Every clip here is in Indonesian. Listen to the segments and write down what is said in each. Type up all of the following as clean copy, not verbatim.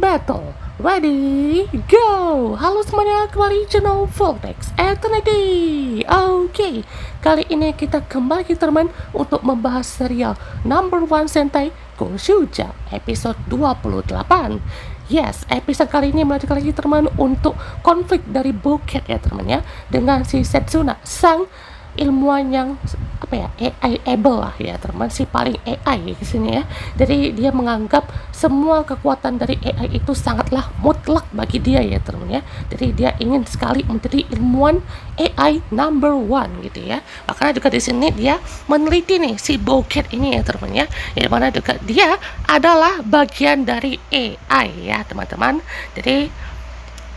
battle. Ready, go! Halo semuanya, kembali channel Vortex Eternity. Oke, kali ini kita kembali teman untuk membahas serial Number One Sentai Goshuja episode 28. Yes, episode kali ini melanjutkan lagi teman untuk konflik dari Bouquet ya teman ya, dengan si Setsuna, sang ilmuwan yang AI-able lah ya teman, si paling AI di sini ya. Jadi dia menganggap semua kekuatan dari AI itu sangatlah mutlak bagi dia ya teman ya. Jadi dia ingin sekali menjadi ilmuwan AI number one gitu ya. Makanya juga di sini dia meneliti nih si Bouquet ini ya teman ya. Yang mana juga dia adalah bagian dari AI ya teman-teman. Jadi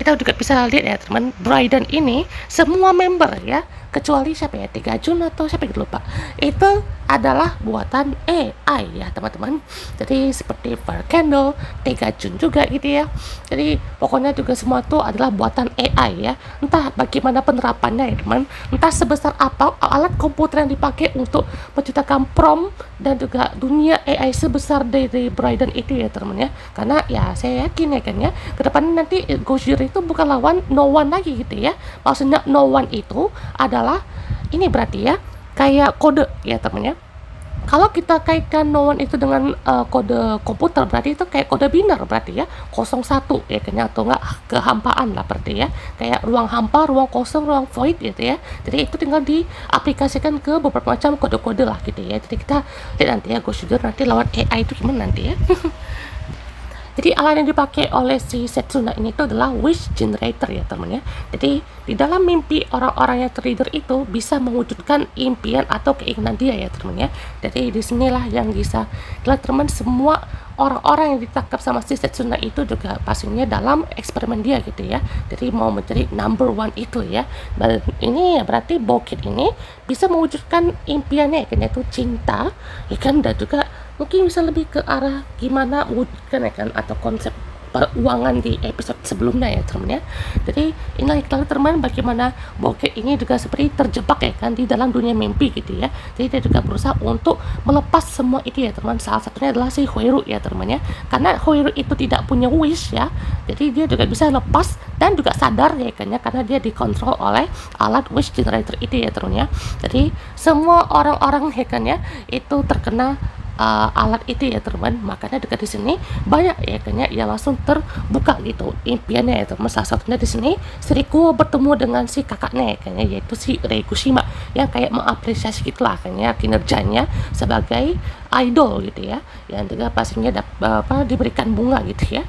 kita juga bisa lihat ya teman, Briden ini semua member ya, kecuali siapa ya, Tiga Jun atau siapa gitu lupa, itu adalah buatan AI ya teman-teman. Jadi seperti Candle, Tiga Jun juga gitu ya. Jadi pokoknya juga semua itu adalah buatan AI ya. Entah bagaimana penerapannya ya teman, entah sebesar apa alat komputer yang dipakai untuk menciptakan prompt dan juga dunia AI sebesar dari Briden itu ya teman ya. Karena ya saya yakin ya kan ya, kedepannya nanti Gojira itu bukan lawan no one lagi gitu ya. Maksudnya no one itu adalah ini berarti ya kayak kode ya teman ya. Kalau kita kaitkan no one itu dengan kode komputer, berarti itu kayak kode biner berarti ya, 01 ya kan, atau enggak kehampaan lah berarti ya, kayak ruang hampa, ruang kosong, ruang void gitu ya. Jadi itu tinggal diaplikasikan ke beberapa macam kode-kode lah gitu ya. Jadi kita lihat nanti ya Goshuder nanti lawan AI itu gimana nanti ya. Jadi alat yang dipakai oleh si Setsuna ini itu adalah wish generator ya teman ya. Jadi di dalam mimpi orang-orang yang tertidur itu bisa mewujudkan impian atau keinginan dia ya teman ya. Jadi disinilah yang bisa dilihat teman, semua orang-orang yang ditangkap sama si Setsuna itu juga pastinya dalam eksperimen dia gitu ya. Jadi mau menjadi number one itu ya. Dan ini ya berarti Bouquet ini bisa mewujudkan impiannya ya kan, yaitu cinta ya kan, dan juga mungkin bisa lebih ke arah gimana wujudkan ya kan, atau konsep keuangan di episode sebelumnya ya teman ya. Jadi inilah kita teman bagaimana Bouquet ini juga seperti terjebak ya kan di dalam dunia mimpi gitu ya. Jadi dia juga berusaha untuk melepas semua itu ya teman. Salah satunya adalah si Hoiru ya teman ya. Karena Hoiru itu tidak punya wish ya, jadi dia juga bisa lepas dan juga sadar ya kan ya, karena dia dikontrol oleh alat wish generator itu ya teman ya. Jadi semua orang-orang ya kan ya itu terkena alat itu ya teman. Makanya dekat di sini banyak ya kayaknya ya langsung terbuka gitu impiannya ya teman. Salah satunya di sini Rikuo bertemu dengan si kakaknya ya kayaknya, yaitu si Reikushima, yang kayak mengapresiasi gitulah kayaknya kinerjanya sebagai idol gitu ya, yang juga pastinya diberikan bunga gitu ya.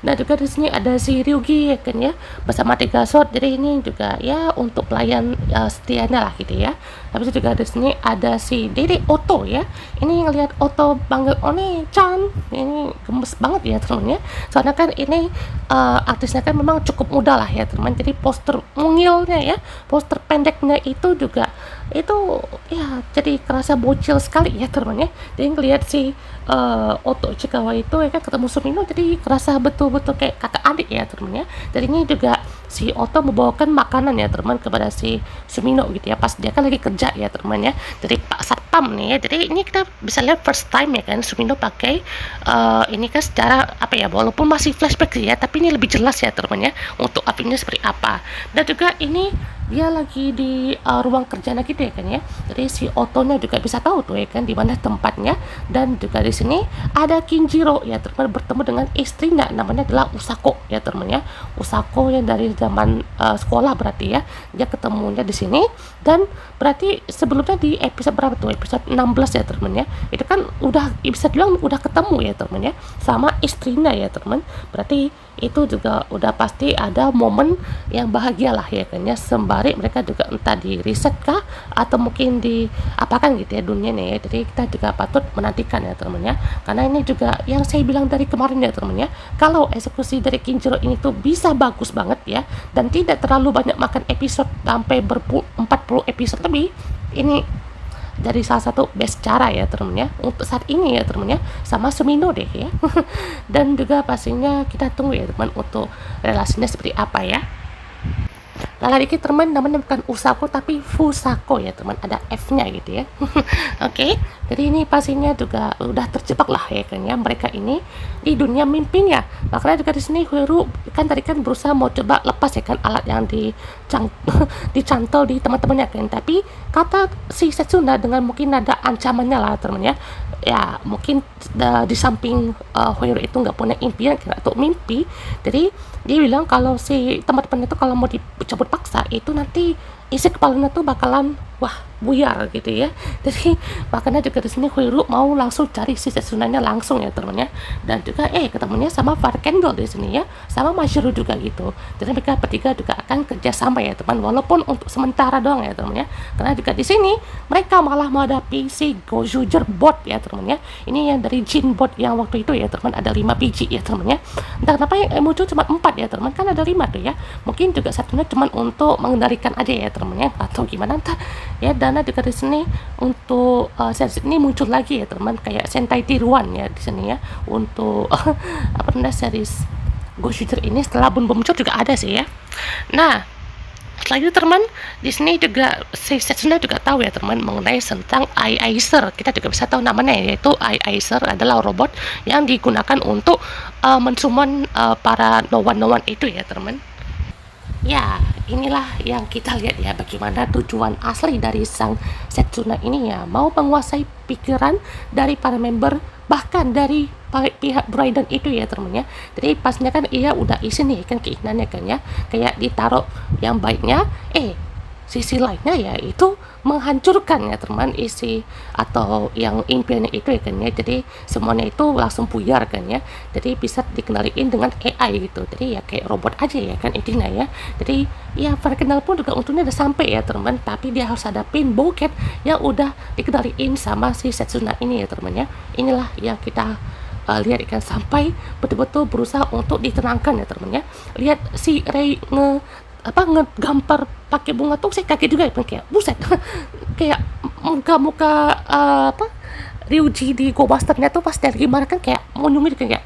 Nah juga di sini ada si Ryugi ya kan ya bersama Tiga Sword. Jadi ini juga ya untuk pelayan setianya lah gitu ya. Habis itu juga di sini ada si Dede Oto ya. Ini ngelihat Oto panggil Oni-chan, ini gemes banget ya teman ya. Soalnya kan ini artisnya kan memang cukup muda lah ya teman. Jadi poster mungilnya ya, poster pendeknya itu juga itu ya jadi kerasa bocil sekali ya teman ya. Jadi ngelihat si Oto Chikawa itu ya kan ketemu Sumino, jadi kerasa betul-betul kayak kakak adik ya teman ya. Jadi ini juga si Oto membawakan makanan ya teman kepada si Sumino gitu ya, pas dia kan lagi kerja ya teman ya, dari Pak Satpam nih ya. Jadi ini kita bisa lihat first time ya kan Sumino pakai ini kan secara apa ya, walaupun masih flashback ya, tapi ini lebih jelas ya teman ya untuk apinya seperti apa. Dan juga ini dia lagi di ruang kerjanya gitu ya kan ya. Jadi si Otonya juga bisa tahu tuh ya kan di mana tempatnya. Dan juga di sini ada Kinjiro ya teman, bertemu dengan istrinya namanya adalah Usako ya teman ya. Usako yang dari zaman sekolah berarti ya. Dia ketemunya di sini, dan berarti sebelumnya di episode berapa tuh? Episode 16 ya teman ya. Itu kan udah bisa bilang udah ketemu ya teman ya sama istrinya ya teman. Berarti itu juga udah pasti ada momen yang bahagia lah ya kan ya, sembari mereka juga entah di riset kah atau mungkin di apakan gitu ya dunianya ya. Jadi kita juga patut menantikan ya teman ya, karena ini juga yang saya bilang dari kemarin ya teman ya, kalau eksekusi dari Kinjiro ini tuh bisa bagus banget ya, dan tidak terlalu banyak makan episode sampai 40 episode lebih, ini dari salah satu best cara ya teman ya untuk saat ini ya teman ya, sama Sumino deh ya. Dan juga pastinya kita tunggu ya teman untuk relasinya seperti apa ya. Salah dikit teman, namanya bukan Usako tapi Fusako ya teman, ada F-nya gitu ya. Oke, jadi ini pastinya juga udah terjebak lah ya kan ya mereka ini di dunia mimpinya. Makanya juga di sini Hiro kan tadi kan berusaha mau coba lepas ya kan alat yang dicantol di teman-temannya kan, tapi kata si Setsuna dengan mungkin ada ancamannya lah teman ya mungkin di samping Hiro itu nggak punya impian kira untuk mimpi, jadi dia bilang kalau si teman-teman itu kalau mau dicabut paksa itu nanti isi kepalanya tuh bakalan wah buyar gitu ya. Jadi makanya juga di sini Hiro mau langsung cari si Setsunanya langsung ya temennya, dan juga ketemunya sama Farkendel di sini ya, sama Majiro juga gitu. Jadi mereka bertiga juga akan kerjasama ya teman, walaupun untuk sementara doang ya temennya, karena juga di sini mereka malah menghadapi si Gojuger bot ya temennya. Ini yang dari Jin bot yang waktu itu ya teman, ada 5 biji ya temennya. Entah kenapa yang muncul cuma 4 ya teman, kan ada 5 tuh ya, mungkin juga satunya cuma untuk mengendalikan aja ya temennya, atau gimana entah ya. Dana juga di sini untuk series ini muncul lagi ya teman, kayak Sentai tiruan ya di sini ya untuk apa namanya series Ghost Shooter ini setelah Bun muncul juga ada sih ya. Nah setelah itu teman, di sini juga si Setsuna juga tahu ya teman mengenai tentang Eye Aizer. Kita juga bisa tahu namanya, yaitu Eye Aizer adalah robot yang digunakan untuk mensummon para no one itu ya teman. Ya, inilah yang kita lihat ya, bagaimana tujuan asli dari sang Setsuna ini ya, mau menguasai pikiran dari para member, bahkan dari pihak Brayden itu ya temennya. Jadi pasnya kan ia udah isi nih kan keinginannya kan ya, kayak ditaruh yang baiknya, sisi lainnya ya itu menghancurkan ya teman isi atau yang impiannya itu ya kan ya. Jadi semuanya itu langsung buyar kan ya, jadi bisa dikendaliin dengan AI gitu, jadi ya kayak robot aja ya kan intinya ya. Jadi ya Farkendel pun juga untungnya udah sampai ya teman, tapi dia harus hadapin Bouquet yang udah dikendaliin sama si Setsuna ini ya teman ya. Inilah yang kita lihat ikan sampai betul-betul berusaha untuk ditenangkan ya teman ya. Lihat si Rei ngegambar pakai bunga tuh saya kaget juga ya, kayak buset kayak muka-muka Ryuji di Go Busternya tuh pas dari gimana kan kayak mau nyumir kayak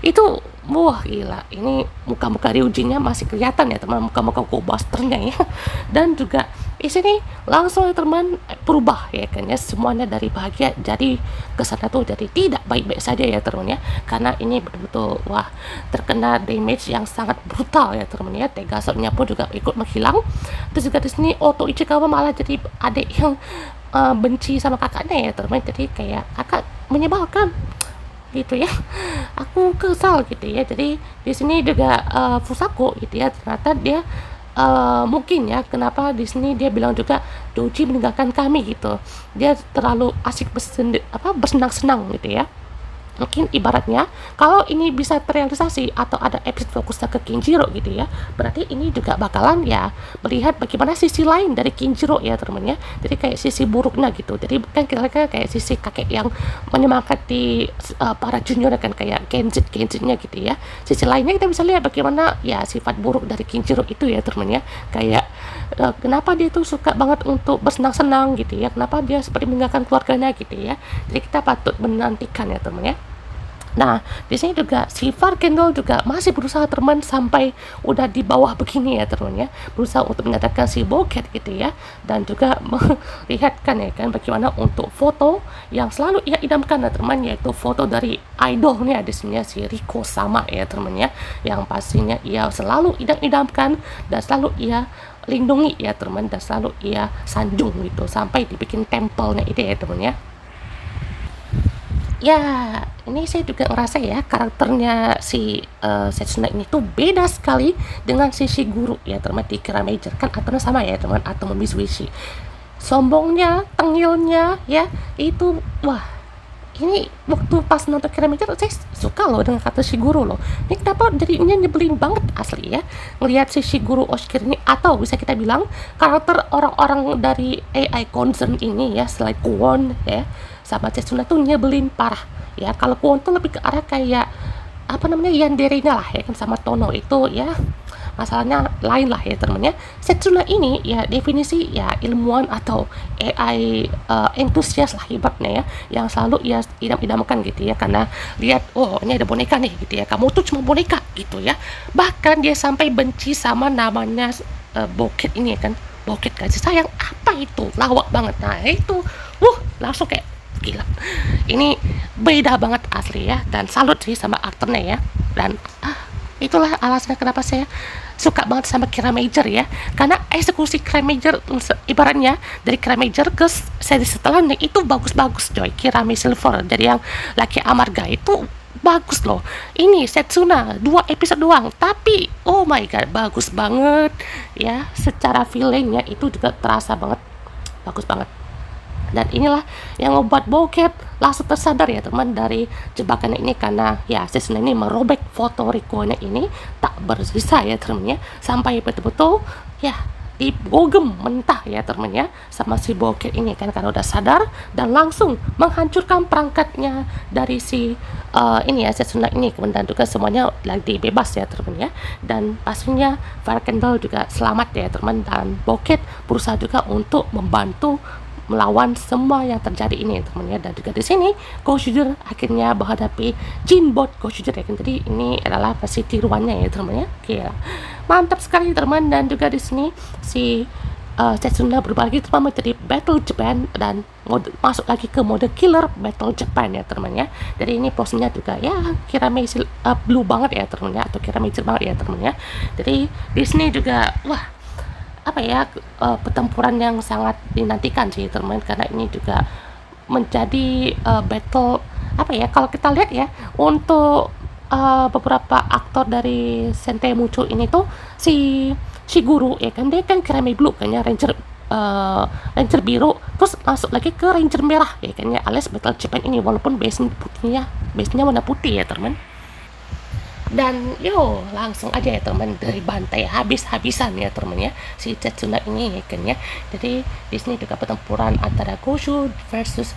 itu wah gila, ini muka-muka Ryujinya masih kelihatan ya teman, muka-muka Go Busternya ya. Dan juga di sini langsung ya teman berubah ya kan ya, semuanya dari bahagia jadi kesana tuh jadi tidak baik-baik saja ya teman ya, karena ini betul-betul wah terkena damage yang sangat brutal ya teman ya. Tegasotnya pun juga ikut menghilang. Terus juga di sini Oto Ichikawa malah jadi adik yang benci sama kakaknya ya teman, jadi kayak kakak menyebalkan gitu ya, aku kesal gitu ya. Jadi di sini juga Fusako gitu ya, ternyata dia mungkin ya kenapa di sini dia bilang juga Doji meninggalkan kami gitu, dia terlalu asik bersenang-senang gitu ya. Mungkin ibaratnya kalau ini bisa terrealisasi atau ada episode fokusnya ke Kinjiro gitu ya, berarti ini juga bakalan ya melihat bagaimana sisi lain dari Kinjiro ya temennya. Jadi kayak sisi buruknya gitu, jadi bukan kira-kira kayak sisi kakek yang menyemangati para junior kan kayak Genzitnya gitu ya. Sisi lainnya kita bisa lihat bagaimana ya sifat buruk dari Kinjiro itu ya temennya, kayak kenapa dia tuh suka banget untuk bersenang-senang gitu ya, kenapa dia seperti meninggalkan keluarganya gitu ya. Jadi kita patut menantikan ya temennya. Nah, di sini juga si Farkendel juga masih berusaha teman sampai udah di bawah begini ya teman ya, berusaha untuk menyadarkan si Bouquet gitu ya, dan juga melihatkan ya kan bagaimana untuk foto yang selalu ia idamkan ya teman, yaitu foto dari idolnya di sini ya, si Riko sama ya teman ya, yang pastinya ia selalu idam-idamkan dan selalu ia lindungi ya teman, dan selalu ia sanjung gitu sampai dibikin tempelnya itu ya teman ya. Ya, ini saya juga ngerasa ya karakternya si Setsuna ini tuh beda sekali dengan si Shiguru ya teman di Kira Major kan, atau sama ya teman, atau Mitsubishi. Sombongnya, tengilnya ya itu wah. Ini waktu pas nonton Kira Major saya suka loh dengan kata Shiguru loh. Ini kenapa jadinya nyebelin banget asli ya ngelihat si Shiguru Oshikiri ini, atau bisa kita bilang karakter orang-orang dari AI concern ini ya selain Kwon ya sama Setsuna tuh nyebelin parah ya. Kalau Kwon tuh lebih ke arah kayak apa namanya Yandere-nya lah ya kan, sama Tono itu ya masalahnya lain lah ya temennya. Setsuna ini ya definisi ya ilmuwan atau AI entusias lah ibaratnya ya, yang selalu ya idam-idamkan gitu ya, karena lihat oh ini ada boneka nih gitu ya, kamu tuh cuma boneka gitu ya. Bahkan dia sampai benci sama namanya Bokep ini ya kan, bokep kasih sayang apa itu, lawak banget. Nah itu langsung kayak gila, ini beda banget asli ya, dan salut sih sama aktornya ya. Dan itulah alasan kenapa saya suka banget sama Kira Major ya, karena eksekusi Kira Major ibaratnya dari Kira Major ke seri setelahnya itu bagus-bagus coy. Kirame Silver dari yang Laki Amarga itu bagus loh. Ini Setsuna 2 episode doang, tapi oh my god bagus banget ya, secara feelingnya itu juga terasa banget, bagus banget. Dan inilah yang membuat bokep langsung tersadar ya teman dari jebakan ini, karena ya Setsuna ini merobek foto Rikonya ini tak bersisa ya teman ya, sampai betul-betul ya dibogem mentah ya teman ya sama si bokep ini kan, karena udah sadar dan langsung menghancurkan perangkatnya dari si ini ya Setsuna ini, kemudian juga semuanya lagi bebas ya teman ya. Dan pastinya Farkendall juga selamat ya teman, dan bokep berusaha juga untuk membantu melawan semua yang terjadi ini teman-teman ya. Dan juga di sini Goshider akhirnya menghadapi Jinbot Goshider ya kan. Jadi ini adalah versi tiruannya ya teman-teman ya. Gila. Mantap sekali teman. Dan juga di sini si Setsuna berubah lagi teman menjadi Battle Japan dan masuk lagi ke mode Killer Battle Japan ya teman-teman ya. Jadi ini posenya juga ya Kirame blue banget ya teman-teman ya, atau Kirame banget ya teman-teman ya. Jadi di sini juga wah apa ya pertempuran yang sangat dinantikan sih teman, karena ini juga menjadi battle apa ya, kalau kita lihat ya untuk beberapa aktor dari Sentai muncul ini tuh si Shiguru ya kan, dia kan Kirame Blue kan ya, Ranger biru, terus masuk lagi ke Ranger merah ya kan ya, alias Battle Japan ini, walaupun base-nya warna putih ya teman. Dan langsung aja ya teman, dari bantai habis-habisan ya teman ya si Setsuna ini ya kan ya. Jadi di sini juga pertempuran antara Goshu versus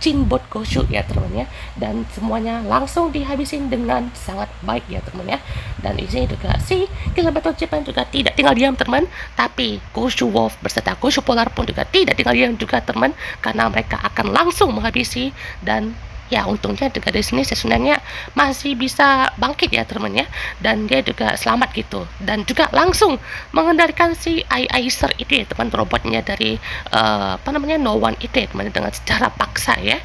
Jinbot Goshu ya teman ya, dan semuanya langsung dihabisin dengan sangat baik ya teman ya. Dan di sini juga si Killer Battle Japan juga tidak tinggal diam teman, tapi Goshu Wolf beserta Goshu Polar pun juga tidak tinggal diam juga teman, karena mereka akan langsung menghabisi. Dan ya untungnya juga di sini Setsunanya masih bisa bangkit ya teman ya, dan dia juga selamat gitu, dan juga langsung mengendalikan si Aiser itu ya teman, robotnya dari No One itu ya teman, dengan secara paksa ya.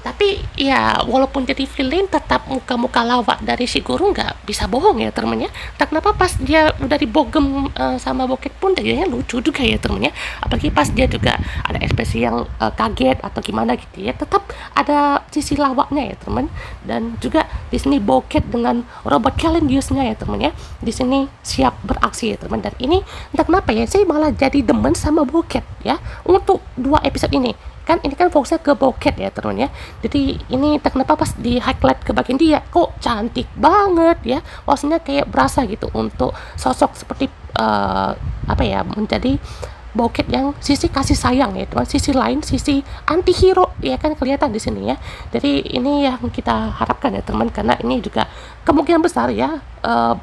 Tapi ya walaupun jadi villain, tetap muka-muka lawak dari si guru nggak bisa bohong ya temennya. Tak kenapa pas dia udah dibogem sama bokep pun jadinya lucu juga ya temennya. Apalagi pas dia juga ada ekspresi yang kaget atau gimana gitu ya, tetap ada sisi lawaknya ya temen. Dan juga di sini bokep dengan robot Calendiusnya ya temennya, di sini siap beraksi ya teman. Dan ini entah kenapa ya, saya malah jadi demen sama bokep ya untuk 2 episode ini. Kan ini kan fokusnya ke bokep ya teman ya. Jadi ini tak kenapa pas di highlight ke bagian dia kok cantik banget ya, maksudnya kayak berasa gitu untuk sosok seperti menjadi bokep yang sisi kasih sayang ya teman, sisi lain sisi anti hero ya kan kelihatan di sini ya. Jadi ini yang kita harapkan ya teman, karena ini juga kemungkinan besar ya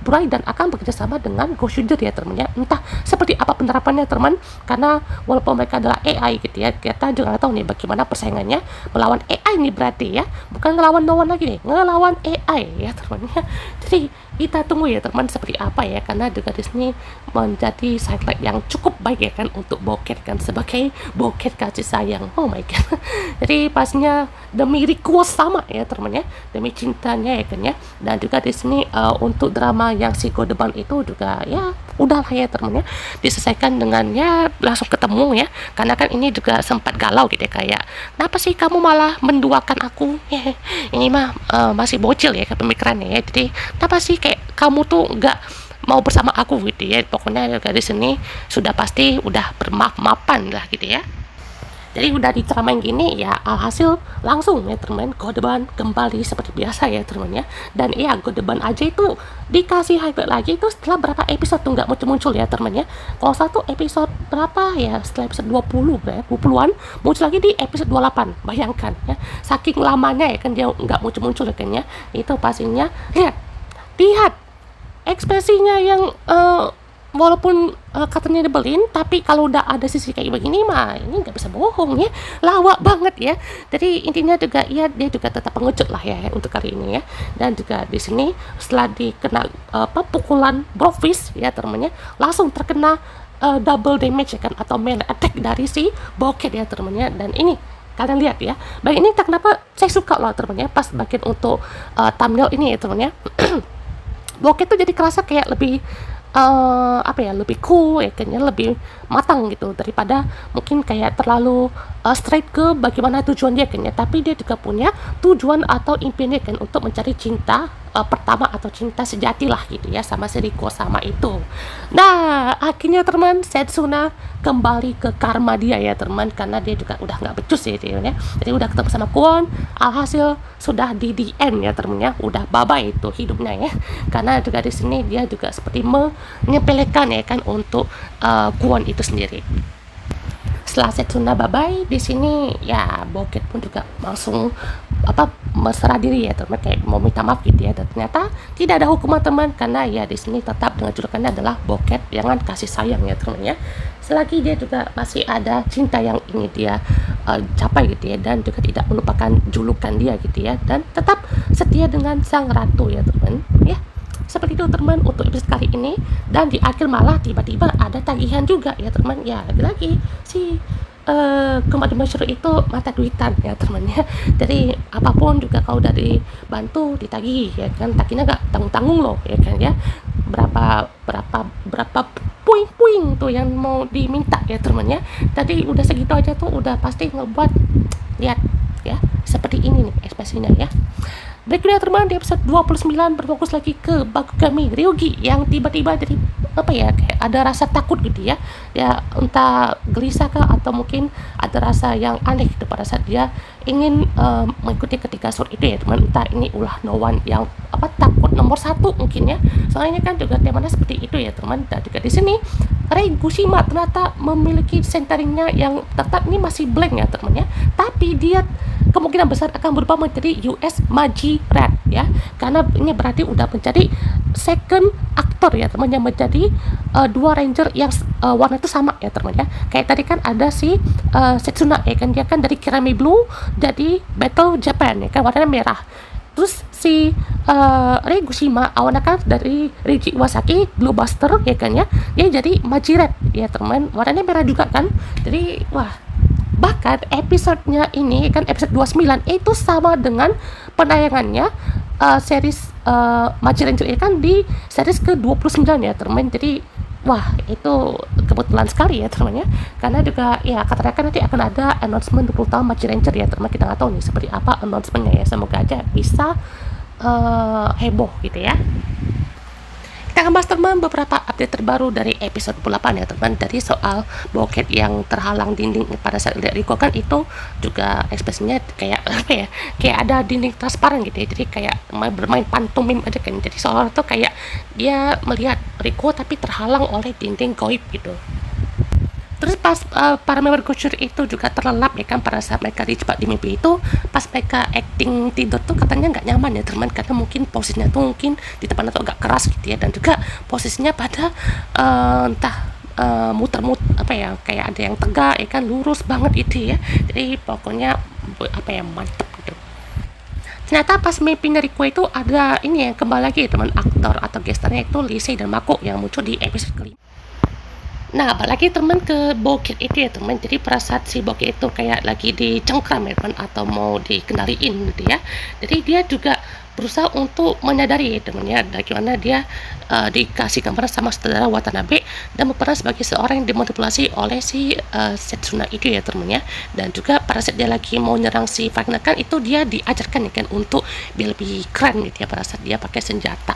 Bray dan akan bekerjasama dengan Goshider ya teman ya. Entah seperti apa penerapannya teman, karena walaupun mereka adalah AI gitu ya, kita juga nggak tahu nih bagaimana persaingannya melawan AI nih, berarti ya bukan ngelawan no one lagi nih, ngelawan AI ya teman ya. Jadi kita tunggu ya teman seperti apa ya, karena juga di sini menjadi sidelight yang cukup baik ya kan untuk bokep kan, sebagai bokep kasih sayang. Oh my god. Jadi pastinya demi request sama ya teman ya, demi cintanya ya kan ya. Dan juga di sini untuk drama yang si Godeban itu juga ya udah lah ya teman ya, diselesaikan dengan ya langsung ketemu ya, karena kan ini juga sempat galau gitu ya, kayak kenapa sih kamu malah menduakan aku ini mah masih bocil ya pemikirannya ya. Jadi kenapa sih kayak kamu tuh nggak mau bersama aku gitu ya. Pokoknya juga di sini sudah pasti udah bermaaf-maafan lah gitu ya. Jadi udah diceramain gini ya, alhasil langsung ya teman, Godeban kembali seperti biasa ya teman ya. Dan iya Godeban aja itu dikasih highlight lagi itu setelah berapa episode tuh nggak muncul-muncul ya teman ya. Kalau satu episode berapa ya, setelah episode 20 ya, 20-an muncul lagi di episode 28. Bayangkan ya, saking lamanya ya kan dia nggak muncul-muncul ya kan ya. Itu pastinya lihat ekspresinya yang walaupun katanya dibelin, tapi kalau udah ada sisi kayak begini mah ini nggak bisa bohong ya, lawak banget ya. Jadi intinya juga ya dia juga tetap pengecut lah ya untuk kali ini ya. Dan juga di sini setelah dikena pukulan Brofist ya temennya, langsung terkena double damage ya kan, atau melee attack dari si Boket ya temennya. Dan ini kalian lihat ya, baik ini kenapa saya suka loh temennya pas bagian untuk thumbnail ini ya temennya. Boket tuh jadi kerasa kayak lebih lebih cool ya kayaknya, lebih matang gitu daripada mungkin kayak terlalu straight ke bagaimana tujuan dia kayaknya. Tapi dia juga punya tujuan atau impiannya kan untuk mencari cinta pertama atau cinta sejati lah gitu ya sama si Riko sama itu. Nah akhirnya teman Setsuna kembali ke karma dia ya teman, karena dia juga udah nggak becus ya dia ya. Jadi udah ketemu sama Kwon, alhasil sudah di the end ya teman ya, udah bye-bye itu hidupnya ya. Karena juga di sini dia juga seperti menyepelekan ya kan untuk Kwon itu sendiri. Setelah Setsuna bye-bye di sini ya, Boket pun juga langsung berserah diri ya teman, kayak mau minta maaf gitu ya. Dan ternyata tidak ada hukuman teman, karena ya di sini tetap dengan julukannya adalah Boket jangan kasih sayang ya teman ya. Selagi dia juga masih ada cinta yang ingin dia capai gitu ya, dan juga tidak melupakan julukan dia gitu ya, dan tetap setia dengan sang ratu ya teman ya. Seperti itu teman untuk episode kali ini. Dan di akhir malah tiba-tiba ada tagihan juga ya teman ya, lagi-lagi si Kembali Masyur itu mata duitan ya teman ya. Jadi apapun juga kalau udah dibantu ditagih ya kan, tagihnya gak tanggung-tanggung loh ya kan ya. Berapa puing-puing tuh yang mau diminta ya teman ya. Tadi udah segitu aja tuh udah pasti ngebuat, lihat ya seperti ini nih ekspresinya ya. Berikutnya teman di episode 29 berfokus lagi ke Bakugami Ryugi yang tiba-tiba jadi kayak ada rasa takut gitu ya. Ya entah gelisah kah atau mungkin ada rasa yang aneh gitu pada saat dia ingin mengikuti ketika surat itu ya teman. Entah ini ulah Nowan yang takut nomor 1 mungkin ya. Soalnya kan juga temanya seperti itu ya teman. Dan juga di sini Reigushima ternyata memiliki centeringnya yang tetap ini masih blank ya teman ya. Tapi dia kemungkinan besar akan berubah menjadi US Magi Red ya, karena ini berarti udah menjadi second aktor ya teman, yang menjadi dua ranger yang warna itu sama ya teman ya. Kayak tadi kan ada si Setsuna ya kan, dia kan dari Kirame Blue jadi Battle Japan ya kan, warnanya merah. Terus si Reigushima awalnya kan dari Reiji Iwasaki Blue Buster ya kan ya, dia jadi Magi Red ya teman, warnanya merah juga kan. Jadi wah, bahkan episodenya ini kan episode 29 itu sama dengan penayangannya series Magi Ranger ini kan di series ke-29 ya teman. Jadi wah itu kebetulan sekali ya teman ya, karena juga ya katanya kan nanti akan ada announcement 20 tahun Magi Ranger ya teman. Kita nggak tahu nih seperti apa announcementnya ya, semoga aja bisa heboh gitu ya. Kita akan bahas teman beberapa update terbaru dari episode 8 ya teman. Dari soal Boket yang terhalang dinding pada saat lihat Riko kan, itu juga ekspresinya kayak kayak ada dinding transparan gitu ya. Jadi kayak bermain pantomim aja kan. Jadi seolah tuh kayak dia melihat Riko tapi terhalang oleh dinding goib gitu. Terus pas para member Gosur itu juga terlelap ya kan pada saat mereka dijebak di mimpi itu. Pas mereka acting tidur tuh katanya nggak nyaman ya teman, karena mungkin posisinya tuh mungkin di depan atau agak keras gitu ya, dan juga posisinya pada muter-muter kayak ada yang tegak ya kan, lurus banget itu ya. Jadi pokoknya mantep gitu. Ternyata pas mimpinya Riko itu ada ini yang kembali lagi ya teman, aktor atau gesternya itu Lisei dan Mako yang muncul di episode kelima. Nah, apalagi teman ke Boket itu ya teman. Jadi pada saat si Boket itu kayak lagi dicengkram ya teman, atau mau dikendaliin gitu ya. Jadi dia juga berusaha untuk menyadari ya teman ya, bagaimana dia dikasih gambaran sama saudara Watanabe dan berperan sebagai seorang yang dimanipulasi oleh si Setsuna itu ya teman ya. Dan juga pada saat dia lagi mau nyerang si Wagner kan, itu dia diajarkan ya kan untuk biar lebih keren gitu ya pada saat dia pakai senjata.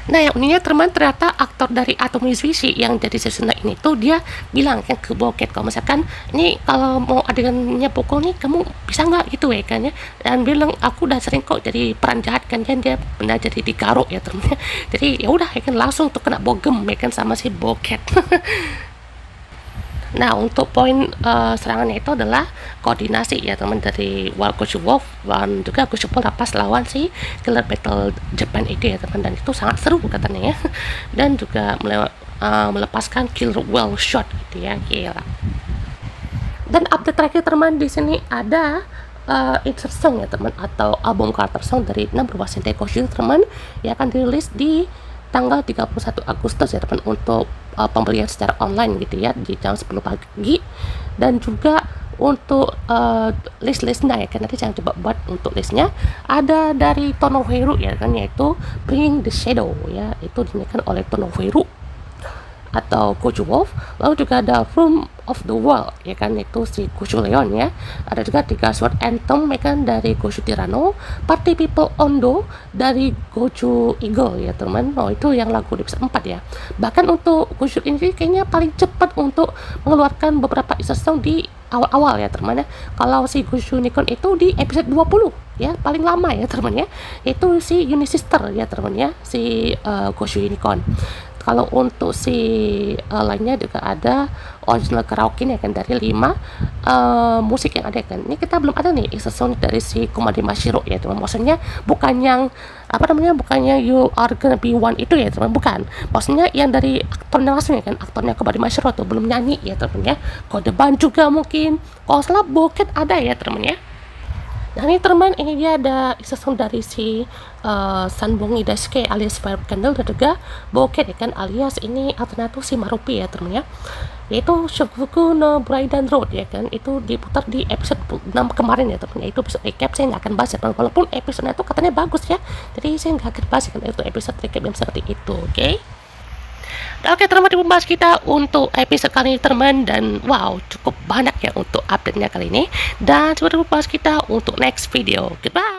Nah yang uniknya teman, ternyata aktor dari Atomic Sushi yang jadi Setsuna ini tuh dia bilang kan ke Boket, kalau misalkan ini kalau mau adegannya pukul nih kamu bisa nggak gitu ya kan ya. Dan bilang aku udah sering kok jadi peran jahat kan, dia pernah jadi di Garo ya teman. Jadi ya udah ya kan langsung tuh kena bogem ya kan sama si Boket. Nah, untuk poin serangannya itu adalah koordinasi ya teman, dari Goju Wolf dan juga Goju Wolf pas lawan si Killer Battle Japan itu ya teman, dan itu sangat seru katanya ya. Dan juga melepaskan Killer Whale Shot gitu ya, gila. Dan update terakhir teman, di sini ada insert song ya teman, atau album karakter song dari Number One Sentai Goju teman, yang akan dirilis di tanggal 31 Agustus ya teman, untuk pembelian secara online gitu ya, di jam 10 pagi. Dan juga untuk list-listnya ya kan, nanti saya coba buat untuk listnya. Ada dari Tonohiro ya kan, yaitu Bring the Shadow ya, itu dinyanyikan oleh Tonohiro atau Goju Wolf. Lalu juga ada Room of the World ya kan, itu si Goju Leon ya. Ada juga 3 Sword Anthem ya kan, dari Goju Tyranno. Party People Ondo dari Goju Eagle ya teman. Oh, itu yang lagu di episode 4 ya. Bahkan untuk Goju ini kayaknya paling cepat untuk mengeluarkan beberapa episode song di awal-awal ya teman ya. Kalau si Goju Nikon itu di episode 20 ya, paling lama ya teman ya. Itu si Unisister ya teman ya, si Goju Nikon. Kalau untuk si lainnya juga ada original karaoke ya kan, dari 5 musik yang ada kan. Ini kita belum ada nih song dari si Komade Mashiro ya teman. Maksudnya bukan yang bukannya You Are Gonna Be One itu ya teman, bukan. Maksudnya yang dari aktornya langsung ya kan, aktornya Komade Mashiro tuh belum nyanyi ya teman ya. Kodeban juga mungkin, kalau salah Boket ada ya teman ya. Nah ini teman, ini dia ada song dari si Sanbongi Daisuke alias Fire Candle, dan juga Boket ya kan, alias ini alternatif si Marupi ya teman ya, yaitu Shokufuku no Braidan Road ya kan. Itu diputar di episode 6 kemarin ya teman ya. Itu episode recap, saya nggak akan bahas ya teman, walaupun episode itu katanya bagus ya, jadi saya nggak akan bahas ya kan, itu episode recap yang seperti itu. Oke. Oke teman, itu membahas kita untuk episode kali ini teman, dan wow cukup banyak ya untuk update-nya kali ini, dan coba membahas kita untuk next video. Goodbye.